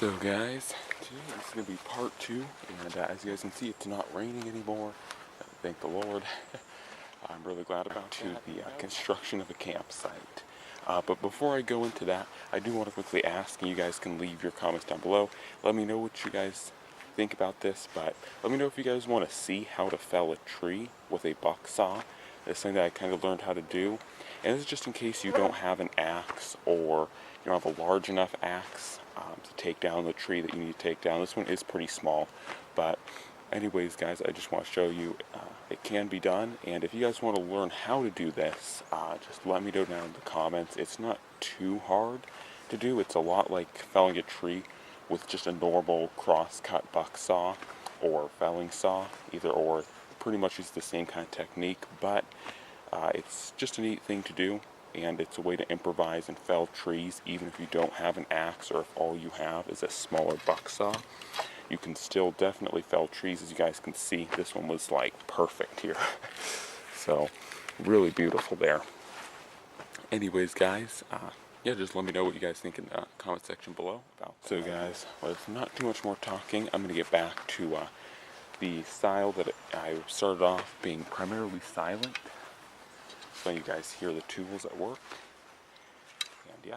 So guys, today this is going to be part 2, and as you guys can see, it's not raining anymore. Thank the Lord. I'm really glad about the construction of a campsite. But before I go into that, I do want to quickly ask, and you guys can leave your comments down below. Let me know what you guys think about this, but let me know if you guys want to see how to fell a tree with a buck saw. It's something that I kind of learned how to do. And this is just in case you don't have an axe or you don't have a large enough axe to take down the tree that you need to take down. This one is pretty small, but anyways guys, I just want to show you it can be done. And if you guys want to learn how to do this, just let me know down in the comments. It's not too hard to do. It's a lot like felling a tree with just a normal cross-cut buck saw or felling saw. Either or, pretty much is the same kind of technique, but it's just a neat thing to do, and it's a way to improvise and fell trees even if you don't have an axe, or if all you have is a smaller buck saw. You can still definitely fell trees. As you guys can see, this one was like perfect here. So really beautiful there. Anyways guys, yeah, just let me know what you guys think in the comment section below about that. So guys, with not too much more talking, I'm going to get back to the style that I started off being primarily silent, so you guys hear the tools at work. And yeah.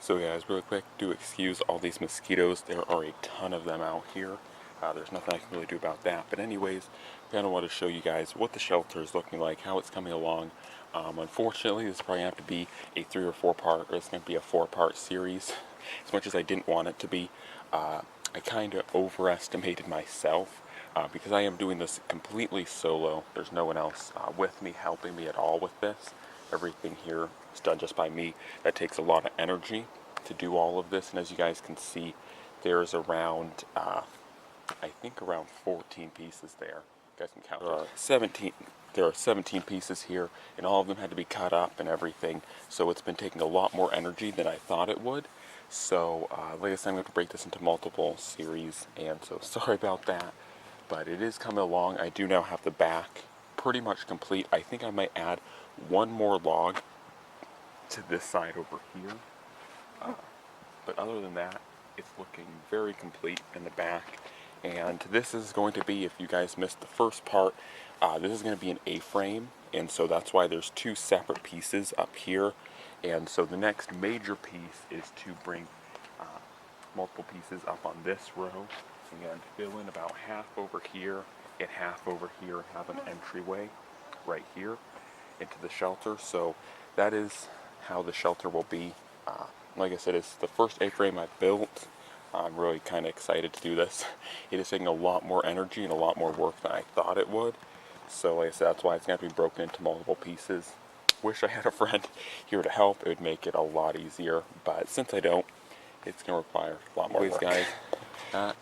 So guys, really quick, do excuse all these mosquitoes. There are a ton of them out here. There's nothing I can really do about that. But anyways, I kind of want to show you guys what the shelter is looking like, how it's coming along. Unfortunately, this probably have to be a 3 or 4 part, or it's going to be a 4-part series. As much as I didn't want it to be, I kind of overestimated myself because I am doing this completely solo. There's no one else with me, helping me at all with this. Everything here is done just by me. That takes a lot of energy to do all of this, and as you guys can see, there's around I think around 14 pieces there. You guys can count. There are 17 pieces here, and all of them had to be cut up and everything, so it's been taking a lot more energy than I thought it would. So like I said, I'm going to break this into multiple series, and so sorry about that, but it is coming along. I do now have the back pretty much complete. I think I might add one more log to this side over here, but other than that, it's looking very complete in the back. And this is going to be, if you guys missed the first part, this is going to be an A-frame, and so that's why there's 2 separate pieces up here. And so the next major piece is to bring multiple pieces up on this row and fill in about half over here in half over here and have an entryway right here into the shelter. So that is how the shelter will be. Like I said, it's the first A-frame I built. I'm really kind of excited to do this. It is taking a lot more energy and a lot more work than I thought it would. So like I said, that's why it's going to be broken into multiple pieces. Wish I had a friend here to help. It would make it a lot easier. But since I don't, it's going to require a lot more work. Guys, that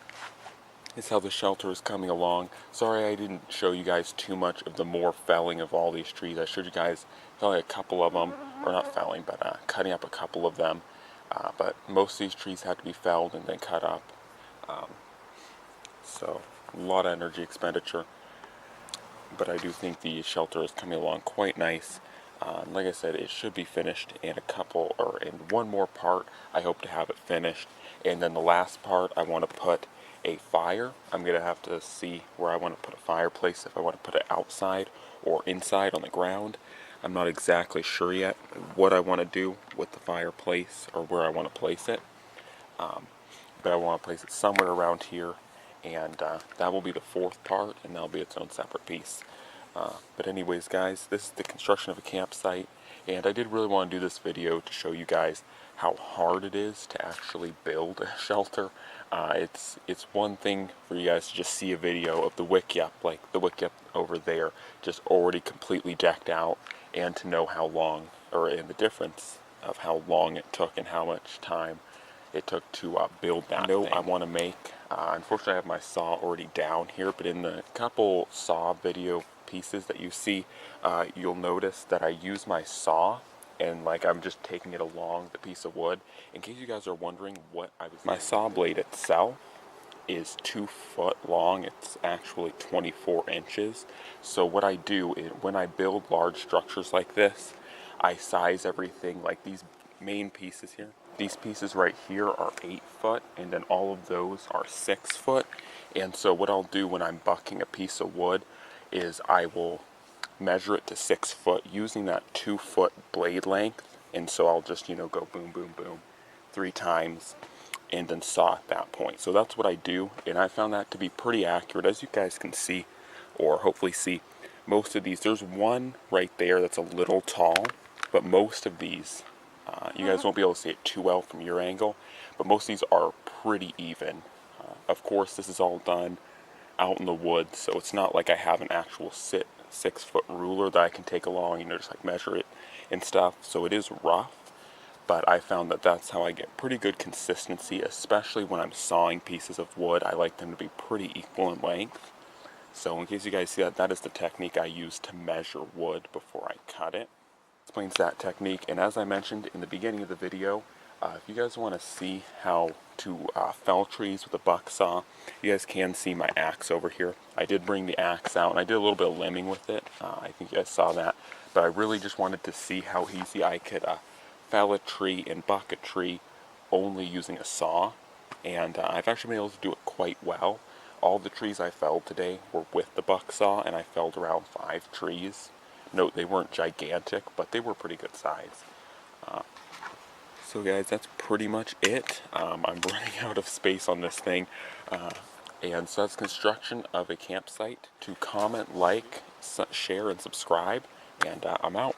is how the shelter is coming along. Sorry I didn't show you guys too much of the more felling of all these trees. I showed you guys felling a couple of them, or not felling, but cutting up a couple of them. But most of these trees have to be felled and then cut up. So a lot of energy expenditure. But I do think the shelter is coming along quite nice. Like I said, it should be finished in in one more part. I hope to have it finished. And then the last part, I want to put a fire. I'm going to have to see where I want to put a fireplace, if I want to put it outside or inside on the ground. I'm not exactly sure yet what I want to do with the fireplace or where I want to place it. But I want to place it somewhere around here, and that will be the fourth part, and that'll be its own separate piece. But anyways, guys, this is the construction of a campsite, and I did really want to do this video to show you guys how hard it is to actually build a shelter. It's one thing for you guys to just see a video of the wickiup, like the wickiup over there, just already completely decked out, and to know how long, and the difference of how long it took and how much time it took to build that thing. I want to make, unfortunately I have my saw already down here, but in the couple saw video pieces that you see, you'll notice that I use my saw and like I'm just taking it along the piece of wood. In case you guys are wondering what I was doing. My saw blade itself is 2 foot long. It's actually 24 inches. So what I do is when I build large structures like this, I size everything like these main pieces here. These pieces right here are 8 foot, and then all of those are 6 foot. And so what I'll do when I'm bucking a piece of wood is I will measure it to 6 foot using that 2 foot blade length. And so I'll just, go boom, boom, boom 3 times and then saw at that point. So that's what I do, and I found that to be pretty accurate. As you guys can see, or hopefully see, most of these, there's one right there that's a little tall, but most of these, you guys won't be able to see it too well from your angle, but most of these are pretty even. Of course, this is all done out in the woods, so it's not like I have an actual 6 foot ruler that I can take along, just like measure it and stuff. So it is rough, but I found that that's how I get pretty good consistency, especially when I'm sawing pieces of wood. I like them to be pretty equal in length. So in case you guys see that, that is the technique I use to measure wood before I cut it. Explains that technique, and as I mentioned in the beginning of the video, if you guys want to see how to fell trees with a buck saw, you guys can see my axe over here. I did bring the axe out, and I did a little bit of limbing with it. I think you guys saw that, but I really just wanted to see how easy I could fell a tree and buck a tree only using a saw, and I've actually been able to do it quite well. All the trees I felled today were with the buck saw, and I felled around 5 trees. Note, they weren't gigantic, but they were pretty good size. So guys, that's pretty much it. I'm running out of space on this thing. And so that's construction of a campsite. To comment, like, share, and subscribe. And I'm out.